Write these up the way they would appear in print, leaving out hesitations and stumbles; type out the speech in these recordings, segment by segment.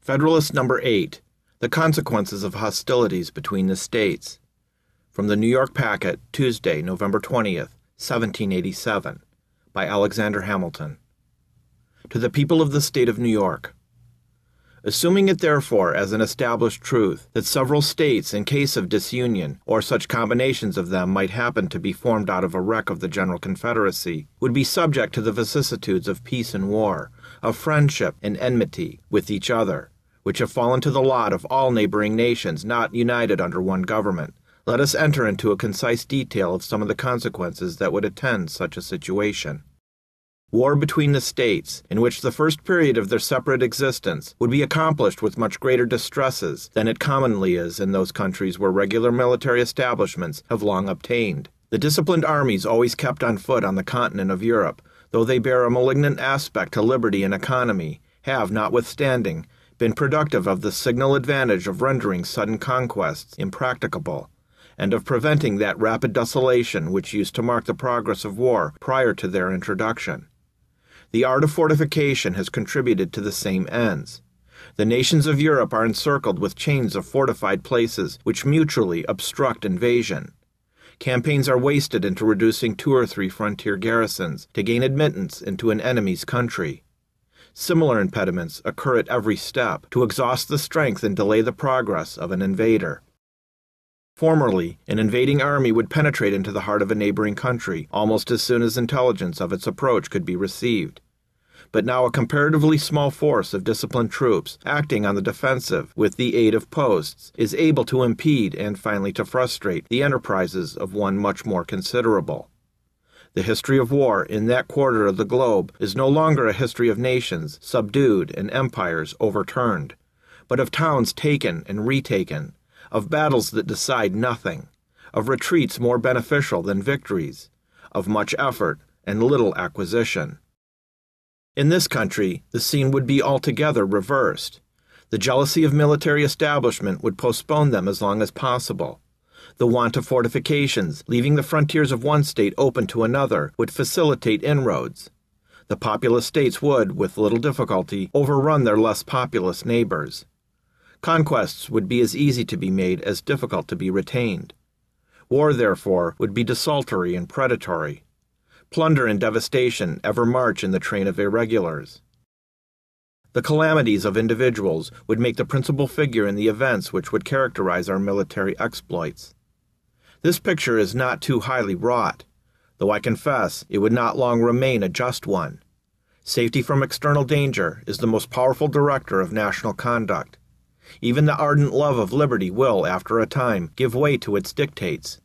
Federalist number 8, The Consequences of Hostilities Between the States. From the New York Packet, Tuesday, November 20th, 1787, by Alexander Hamilton. To the People of the State of New York. Assuming it therefore as an established truth that several states, in case of disunion, or such combinations of them might happen to be formed out of a wreck of the general Confederacy, would be subject to the vicissitudes of peace and war, of friendship and enmity with each other, which have fallen to the lot of all neighboring nations not united under one government, let us enter into a concise detail of some of the consequences that would attend such a situation. War between the states, in which the first period of their separate existence would be accomplished with much greater distresses than it commonly is in those countries where regular military establishments have long obtained. The disciplined armies always kept on foot on the continent of Europe, though they bear a malignant aspect to liberty and economy, have, notwithstanding, been productive of the signal advantage of rendering sudden conquests impracticable, and of preventing that rapid desolation which used to mark the progress of war prior to their introduction. The art of fortification has contributed to the same ends. The nations of Europe are encircled with chains of fortified places which mutually obstruct invasion. Campaigns are wasted into reducing 2 or 3 frontier garrisons to gain admittance into an enemy's country. Similar impediments occur at every step to exhaust the strength and delay the progress of an invader. Formerly, an invading army would penetrate into the heart of a neighboring country almost as soon as intelligence of its approach could be received. But now a comparatively small force of disciplined troops, acting on the defensive with the aid of posts, is able to impede and finally to frustrate the enterprises of one much more considerable. The history of war in that quarter of the globe is no longer a history of nations subdued and empires overturned, but of towns taken and retaken, of battles that decide nothing, of retreats more beneficial than victories, of much effort and little acquisition. In this country, the scene would be altogether reversed. The jealousy of military establishment would postpone them as long as possible. The want of fortifications, leaving the frontiers of one state open to another, would facilitate inroads. The populous states would, with little difficulty, overrun their less populous neighbors. Conquests would be as easy to be made as difficult to be retained. War, therefore, would be desultory and predatory. Plunder and devastation ever march in the train of irregulars. The calamities of individuals would make the principal figure in the events which would characterize our military exploits. This picture is not too highly wrought, though I confess it would not long remain a just one. Safety from external danger is the most powerful director of national conduct. Even the ardent love of liberty will, after a time, give way to its dictates.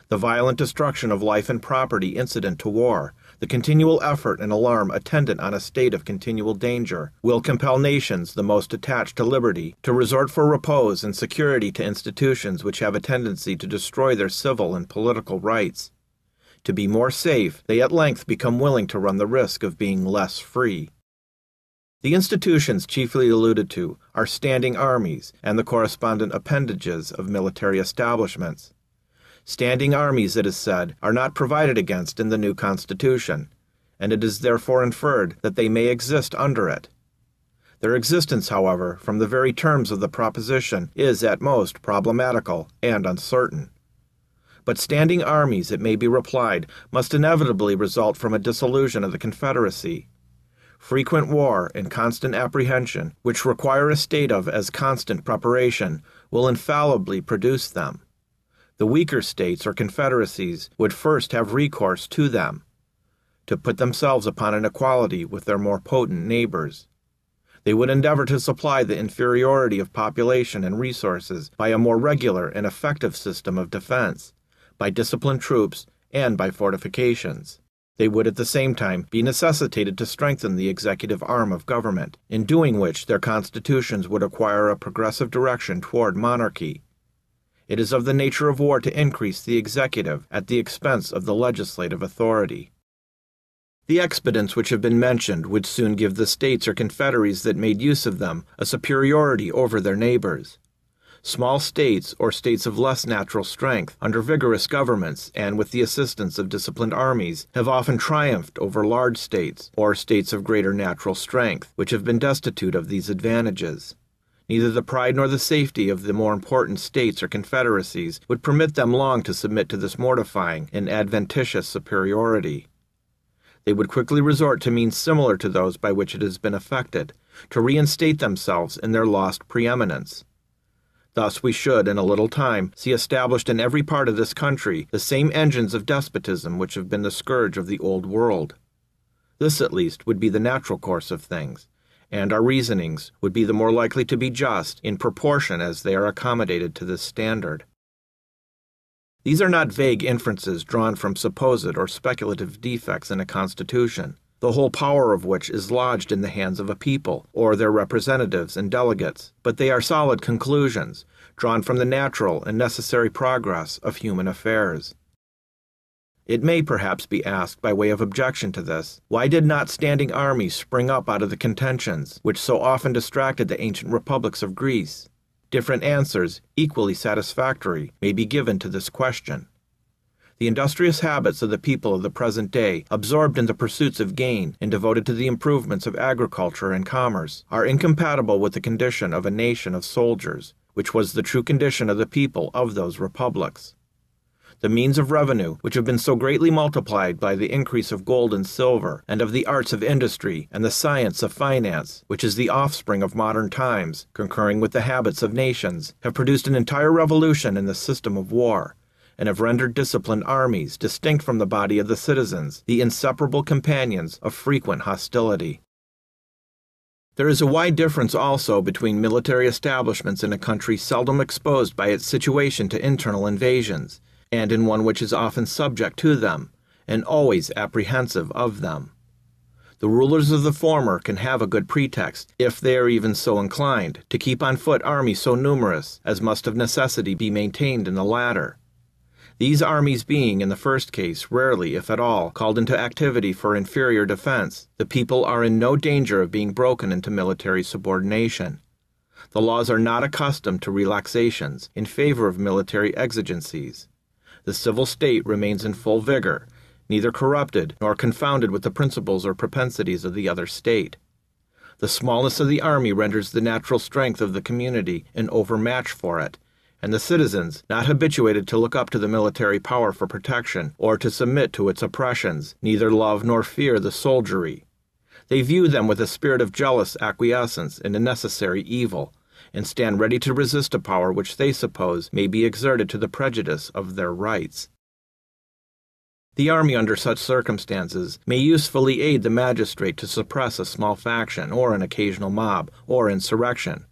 The violent destruction of life and property incident to war, the continual effort and alarm attendant on a state of continual danger, will compel nations the most attached to liberty to resort for repose and security to institutions which have a tendency to destroy their civil and political rights. To be more safe, they at length become willing to run the risk of being less free. The institutions chiefly alluded to are standing armies and the correspondent appendages of military establishments. Standing armies, it is said, are not provided against in the new Constitution, and it is therefore inferred that they may exist under it. Their existence, however, from the very terms of the proposition, is at most problematical and uncertain. But standing armies, it may be replied, must inevitably result from a dissolution of the Confederacy. Frequent war and constant apprehension, which require a state of as constant preparation, will infallibly produce them. The weaker states or confederacies would first have recourse to them, to put themselves upon an equality with their more potent neighbors. They would endeavor to supply the inferiority of population and resources by a more regular and effective system of defense, by disciplined troops, and by fortifications. They would at the same time be necessitated to strengthen the executive arm of government, in doing which their constitutions would acquire a progressive direction toward monarchy. It is of the nature of war to increase the executive at the expense of the legislative authority. The expedients which have been mentioned would soon give the states or confederacies that made use of them a superiority over their neighbors. Small states or states of less natural strength, under vigorous governments and with the assistance of disciplined armies, have often triumphed over large states or states of greater natural strength, which have been destitute of these advantages. Neither the pride nor the safety of the more important states or confederacies would permit them long to submit to this mortifying and adventitious superiority. They would quickly resort to means similar to those by which it has been effected, to reinstate themselves in their lost preeminence. Thus we should, in a little time, see established in every part of this country the same engines of despotism which have been the scourge of the old world. This, at least, would be the natural course of things, and our reasonings would be the more likely to be just in proportion as they are accommodated to this standard. These are not vague inferences drawn from supposed or speculative defects in a constitution, the whole power of which is lodged in the hands of a people, or their representatives and delegates, but they are solid conclusions, drawn from the natural and necessary progress of human affairs. It may perhaps be asked, by way of objection to this, why did not standing armies spring up out of the contentions which so often distracted the ancient republics of Greece? Different answers, equally satisfactory, may be given to this question. The industrious habits of the people of the present day, absorbed in the pursuits of gain and devoted to the improvements of agriculture and commerce, are incompatible with the condition of a nation of soldiers, which was the true condition of the people of those republics. The means of revenue, which have been so greatly multiplied by the increase of gold and silver, and of the arts of industry and the science of finance, which is the offspring of modern times, concurring with the habits of nations, have produced an entire revolution in the system of war, and have rendered disciplined armies, distinct from the body of the citizens, the inseparable companions of frequent hostility. There is a wide difference also between military establishments in a country seldom exposed by its situation to internal invasions, and in one which is often subject to them, and always apprehensive of them. The rulers of the former can have a good pretext, if they are even so inclined, to keep on foot armies so numerous as must of necessity be maintained in the latter. These armies being, in the first case, rarely, if at all, called into activity for inferior defense, the people are in no danger of being broken into military subordination. The laws are not accustomed to relaxations in favor of military exigencies. The civil state remains in full vigor, neither corrupted nor confounded with the principles or propensities of the other state. The smallness of the army renders the natural strength of the community an overmatch for it, and the citizens, not habituated to look up to the military power for protection or to submit to its oppressions, neither love nor fear the soldiery. They view them with a spirit of jealous acquiescence in a necessary evil, and stand ready to resist a power which they suppose may be exerted to the prejudice of their rights. The army under such circumstances may usefully aid the magistrate to suppress a small faction or an occasional mob or insurrection,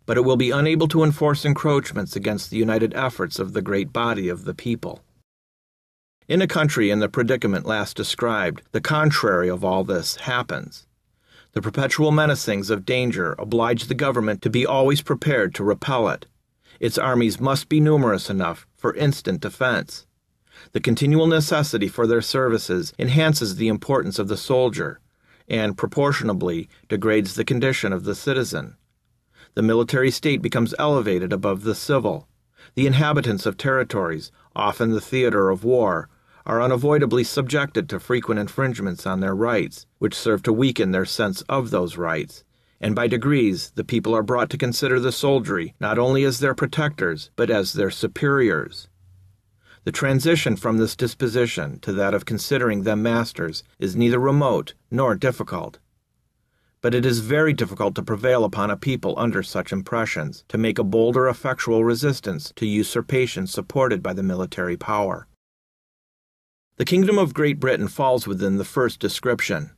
but it will be unable to enforce encroachments against the united efforts of the great body of the people. In a country in the predicament last described, the contrary of all this happens. The perpetual menacings of danger oblige the government to be always prepared to repel it. Its armies must be numerous enough for instant defense. The continual necessity for their services enhances the importance of the soldier, and proportionably degrades the condition of the citizen. The military state becomes elevated above the civil. The inhabitants of territories, often the theater of war, are unavoidably subjected to frequent infringements on their rights, which serve to weaken their sense of those rights, and by degrees the people are brought to consider the soldiery not only as their protectors, but as their superiors. The transition from this disposition to that of considering them masters is neither remote nor difficult. But it is very difficult to prevail upon a people under such impressions to make a bold or effectual resistance to usurpation supported by the military power. The kingdom of Great Britain falls within the first description.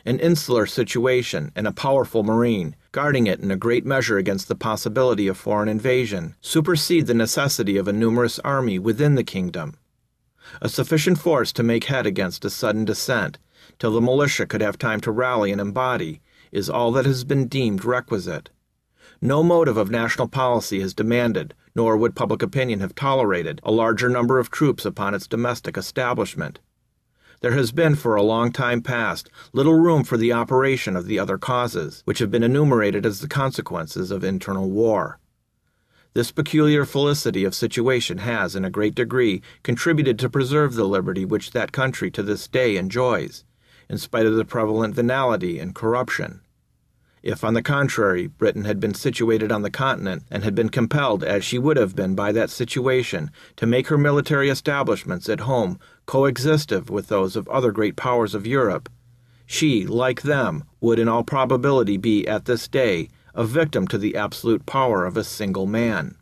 An insular situation and a powerful marine, guarding it in a great measure against the possibility of foreign invasion, supersede the necessity of a numerous army within the kingdom. A sufficient force to make head against a sudden descent, till the militia could have time to rally and embody, is all that has been deemed requisite. No motive of national policy has demanded, nor would public opinion have tolerated, a larger number of troops upon its domestic establishment. There has been for a long time past little room for the operation of the other causes, which have been enumerated as the consequences of internal war. This peculiar felicity of situation has, in a great degree, contributed to preserve the liberty which that country to this day enjoys, in spite of the prevalent venality and corruption. If, on the contrary, Britain had been situated on the continent and had been compelled, as she would have been by that situation, to make her military establishments at home coexistive with those of other great powers of Europe, she, like them, would in all probability be, at this day, a victim to the absolute power of a single man.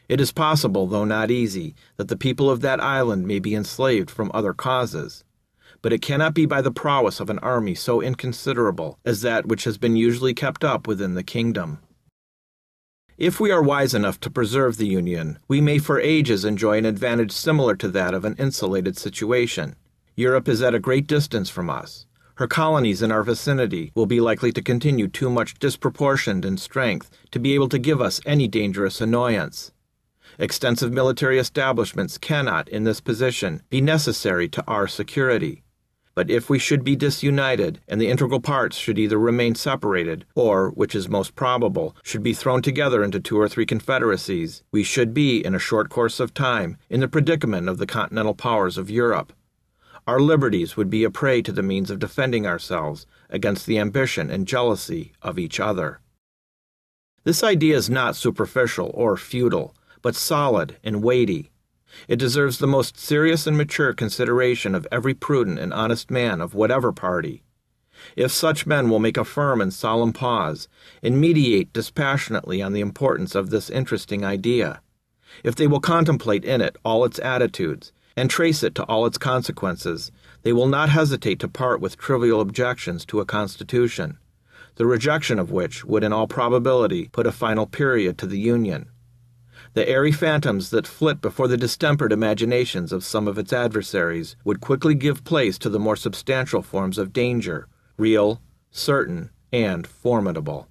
It is possible, though not easy, that the people of that island may be enslaved from other causes, but it cannot be by the prowess of an army so inconsiderable as that which has been usually kept up within the kingdom. If we are wise enough to preserve the Union, we may for ages enjoy an advantage similar to that of an insulated situation. Europe is at a great distance from us. Her colonies in our vicinity will be likely to continue too much disproportioned in strength to be able to give us any dangerous annoyance. Extensive military establishments cannot, in this position, be necessary to our security. But if we should be disunited, and the integral parts should either remain separated, or, which is most probable, should be thrown together into 2 or 3 confederacies, we should be, in a short course of time, in the predicament of the continental powers of Europe. Our liberties would be a prey to the means of defending ourselves against the ambition and jealousy of each other. This idea is not superficial or futile, but solid and weighty. It deserves the most serious and mature consideration of every prudent and honest man of whatever party. If such men will make a firm and solemn pause, and meditate dispassionately on the importance of this interesting idea, if they will contemplate in it all its attitudes, and trace it to all its consequences, they will not hesitate to part with trivial objections to a constitution, the rejection of which would in all probability put a final period to the Union. The airy phantoms that flit before the distempered imaginations of some of its adversaries would quickly give place to the more substantial forms of danger, real, certain, and formidable.